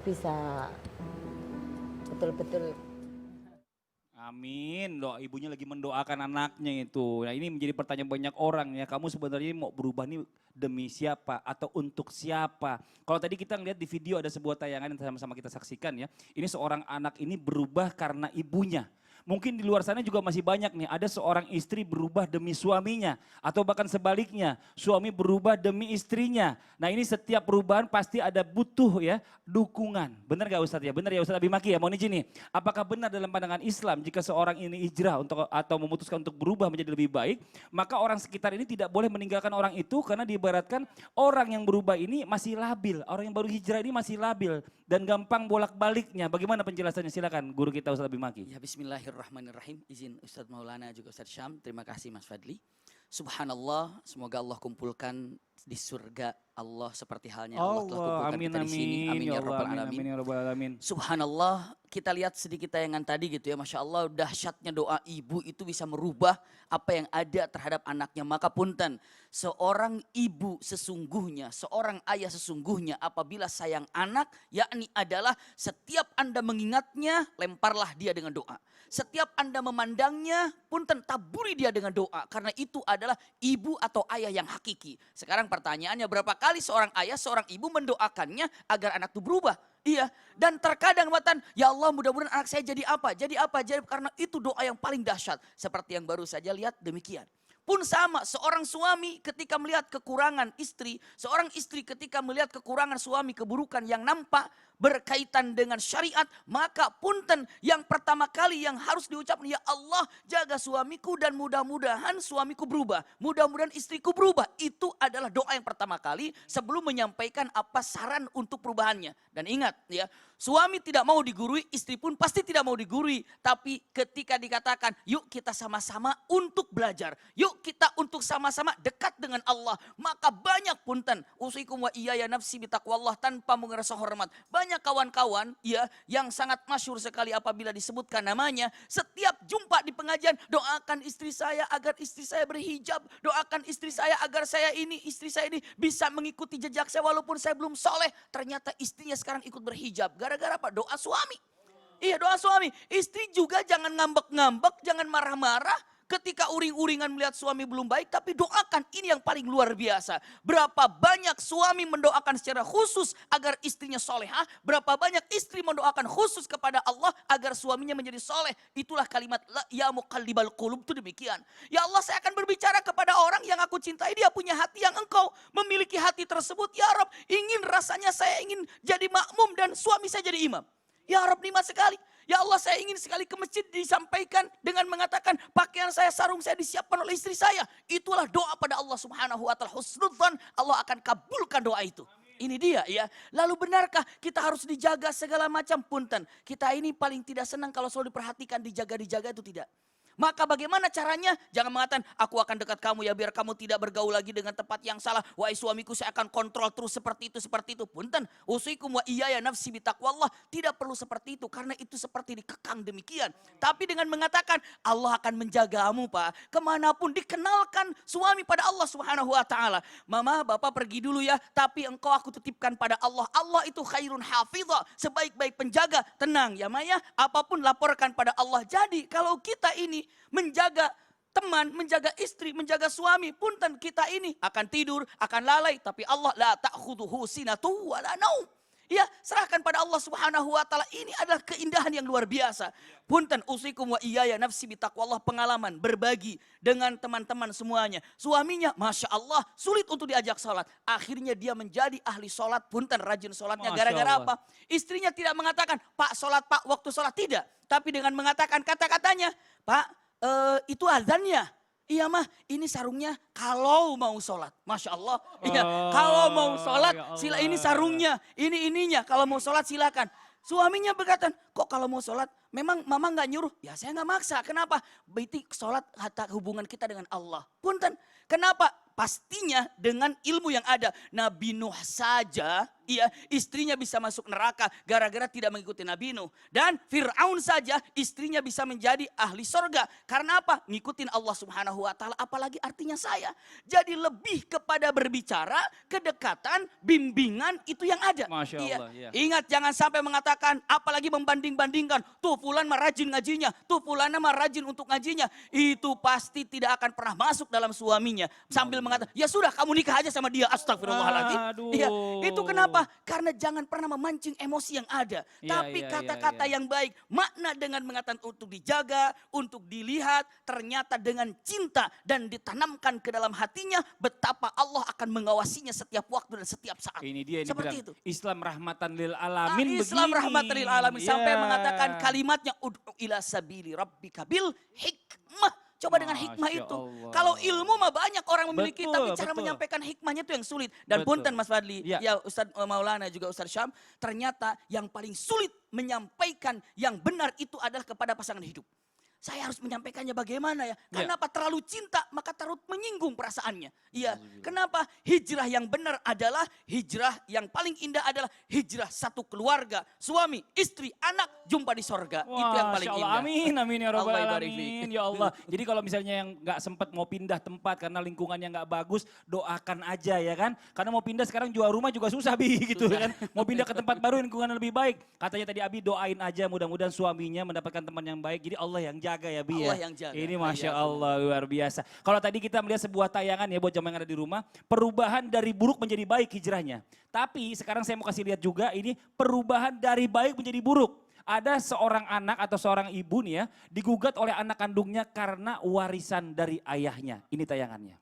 bisa betul-betul. Amin, doa ibunya lagi mendoakan anaknya itu. Nah ini menjadi pertanyaan banyak orang ya, kamu sebenarnya mau berubah nih demi siapa atau untuk siapa? Kalau tadi kita ngeliat di video ada sebuah tayangan yang sama-sama kita saksikan ya. Ini seorang anak ini berubah karena ibunya. Mungkin di luar sana juga masih banyak nih, ada seorang istri berubah demi suaminya. Atau bahkan sebaliknya, suami berubah demi istrinya. Nah ini setiap perubahan pasti ada butuh ya, dukungan. Benar gak Ustadz ya? Benar ya Ustadz Abimaki ya? Mohon izin nih, apakah benar dalam pandangan Islam jika seorang ini hijrah atau memutuskan untuk berubah menjadi lebih baik, maka orang sekitar ini tidak boleh meninggalkan orang itu karena diibaratkan orang yang berubah ini masih labil, orang yang baru hijrah ini masih labil dan gampang bolak-baliknya. Bagaimana penjelasannya? Silakan guru kita Ustadz Abimaki. Ya, bismillahirrahmanirrahim. Izin Ustadz Maulana juga Ustadz Syam. Terima kasih Mas Fadli. Subhanallah, semoga Allah kumpulkan di surga Allah seperti halnya Allah telah kumpulkan amin, kita di sini. Amin ya rabbal alamin. Amin ya rabbal alamin. Subhanallah, kita lihat sedikit tayangan tadi gitu ya. Masya Allah, dahsyatnya doa ibu itu bisa merubah apa yang ada terhadap anaknya. Maka punten, seorang ibu sesungguhnya, seorang ayah sesungguhnya apabila sayang anak, yakni adalah setiap Anda mengingatnya, lemparlah dia dengan doa. Setiap Anda memandangnya, punten taburi dia dengan doa. Karena itu adalah ibu atau ayah yang hakiki. Sekarang pertanyaannya, berapa kali seorang ayah, seorang ibu mendoakannya agar anak itu berubah? Iya, dan terkadang watan, ya Allah mudah-mudahan anak saya jadi apa? Jadi apa? Jadi karena itu doa yang paling dahsyat. Seperti yang baru saja lihat demikian. Pun sama, seorang suami ketika melihat kekurangan istri, seorang istri ketika melihat kekurangan suami, keburukan yang nampak berkaitan dengan syariat, maka punten yang pertama kali yang harus diucapkan, ya Allah jaga suamiku dan mudah-mudahan suamiku berubah, mudah-mudahan istriku berubah. Itu adalah doa yang pertama kali sebelum menyampaikan apa saran untuk perubahannya. Dan ingat ya, suami tidak mau digurui, istri pun pasti tidak mau digurui. Tapi ketika dikatakan, yuk kita sama-sama untuk belajar, yuk kita untuk sama-sama dekat dengan Allah, maka banyak punten, usikum wa iyaya nafsi bitaqwallah, tanpa mengerasa hormat. Banyak kawan-kawan ya yang sangat masyhur sekali apabila disebutkan namanya, setiap jumpa di pengajian, doakan istri saya agar istri saya berhijab, doakan istri saya agar istri saya ini bisa mengikuti jejak saya walaupun saya belum soleh. Ternyata istrinya sekarang ikut berhijab. Gara-gara apa? Doa suami. Iya, doa suami. Istri juga jangan ngambek-ngambek, jangan marah-marah. Ketika uring-uringan melihat suami belum baik, tapi doakan, ini yang paling luar biasa. Berapa banyak suami mendoakan secara khusus agar istrinya solehah, berapa banyak istri mendoakan khusus kepada Allah agar suaminya menjadi soleh. Itulah kalimat ya muqallibal qulub, itu demikian. Ya Allah, saya akan berbicara kepada orang yang aku cintai, dia punya hati yang engkau memiliki hati tersebut. Ya Rabb, ingin rasanya saya ingin jadi makmum dan suami saya jadi imam. Ya Rabb, nikmat sekali. Ya Allah, saya ingin sekali ke masjid disampaikan dengan mengatakan pakaian saya, sarung saya disiapkan oleh istri saya. Itulah doa pada Allah Subhanahu wa taala. Husnudzan, Allah akan kabulkan doa itu. Ini dia ya. Lalu benarkah kita harus dijaga segala macam? Punten, kita ini paling tidak senang kalau selalu diperhatikan, dijaga itu tidak. Maka bagaimana caranya? Jangan mengatakan aku akan dekat kamu ya biar kamu tidak bergaul lagi dengan tempat yang salah. Wahai suamiku, saya akan kontrol terus seperti itu. Punten, usikum wa iyaya nafsi bitaqwallah. Tidak perlu seperti itu karena itu seperti dikekang demikian. Tapi dengan mengatakan Allah akan menjagamu Pak. Kemanapun, dikenalkan suami pada Allah Subhanahu wa taala. Mama, Bapak pergi dulu ya, tapi engkau aku titipkan pada Allah. Allah itu khairun hafizah, sebaik-baik penjaga. Tenang ya Maya, apapun laporkan pada Allah. Jadi kalau kita ini menjaga teman, menjaga istri, menjaga suami, punten kita ini akan tidur, akan lalai, tapi Allah la ta'khudhuhu sinatu wa la naum. Ya, serahkan pada Allah Subhanahu wa taala. Ini adalah keindahan yang luar biasa. Punten, usikum wa iyaya nafsi bitaqwallah, pengalaman berbagi dengan teman-teman semuanya. Suaminya Masya Allah sulit untuk diajak sholat. Akhirnya dia menjadi ahli sholat. Punten, rajin sholatnya. Gara-gara apa? Istrinya tidak mengatakan, Pak sholat Pak, waktu sholat, tidak. Tapi dengan mengatakan kata-katanya, Pak itu azannya. Iya mah, ini sarungnya kalau mau sholat. Masya Allah. Iya, kalau mau sholat, sila ini sarungnya, ini ininya. Kalau mau sholat silakan. Suaminya berkata, kok kalau mau sholat, memang mama nggak nyuruh? Ya saya nggak maksa. Kenapa? Berarti sholat hatta hubungan kita dengan Allah. Punten, kenapa? Pastinya dengan ilmu yang ada. Nabi Nuh saja Iya, istrinya bisa masuk neraka gara-gara tidak mengikuti Nabi Nuh. Dan Fir'aun saja istrinya bisa menjadi ahli sorga. Karena apa? Ngikutin Allah Subhanahu wa Ta'ala. Apalagi artinya saya. Jadi lebih kepada berbicara, kedekatan, bimbingan itu yang ada. Masya Iya. Allah, iya. Ingat jangan sampai mengatakan, apalagi membanding-bandingkan. Tuh fulan mah rajin ngajinya, tuh fulana mah rajin untuk ngajinya. Itu pasti tidak akan pernah masuk dalam suaminya. Sambil mengatakan, ya sudah kamu nikah aja sama dia. Astagfirullahaladzim. Aduh. Iya, itu kenapa? Karena jangan pernah memancing emosi yang ada. Iya, Tapi iya, kata-kata iya. yang baik, makna dengan mengatakan untuk dijaga, untuk dilihat, ternyata dengan cinta dan ditanamkan ke dalam hatinya, betapa Allah akan mengawasinya setiap waktu dan setiap saat. Ini dia yang Seperti dibilang itu. Islam rahmatan lil alamin Islam begini. rahmatan lil alamin sampai Ya. mengatakan kalimatnya ud'u ila sabili rabbika bil hikmah. Coba dengan hikmah Masya itu. Allah. Kalau ilmu mah banyak orang memiliki, Betul, tapi cara betul. menyampaikan hikmahnya itu yang sulit. Dan Betul. punten Mas Fadli, Ya. ya Ustadz Maulana juga Ustadz Syam, ternyata yang paling sulit menyampaikan yang benar itu adalah kepada pasangan hidup. Saya harus menyampaikannya bagaimana ya? Karena apa? Terlalu cinta, maka terlalu menyinggung perasaannya. Iya. Kenapa? Hijrah yang benar adalah hijrah yang paling indah adalah hijrah satu keluarga, suami, istri, anak jumpa di sorga. Wah, Itu yang paling Masya Allah. indah. Amin, amin ya Rabbal Allah ibarik Alamin. fiik. Ya Allah. Jadi kalau misalnya yang nggak sempat mau pindah tempat karena lingkungannya nggak bagus, doakan aja ya kan. Karena mau pindah sekarang jual rumah juga susah Bi gitu kan. Mau pindah ke tempat baru lingkungan yang lebih baik. Katanya tadi Abi doain aja mudah-mudahan suaminya mendapatkan teman yang baik. Jadi Allah yang jaga ya Bi ya. Allah yang jaga. Ini Masya Iya, Allah luar biasa. Kalau tadi kita melihat sebuah tayangan ya buat jamaah yang ada di rumah. Perubahan dari buruk menjadi baik hijrahnya. Tapi sekarang saya mau kasih lihat juga ini perubahan dari baik menjadi buruk. Ada seorang anak atau seorang ibu nih ya digugat oleh anak kandungnya karena warisan dari ayahnya. Ini tayangannya.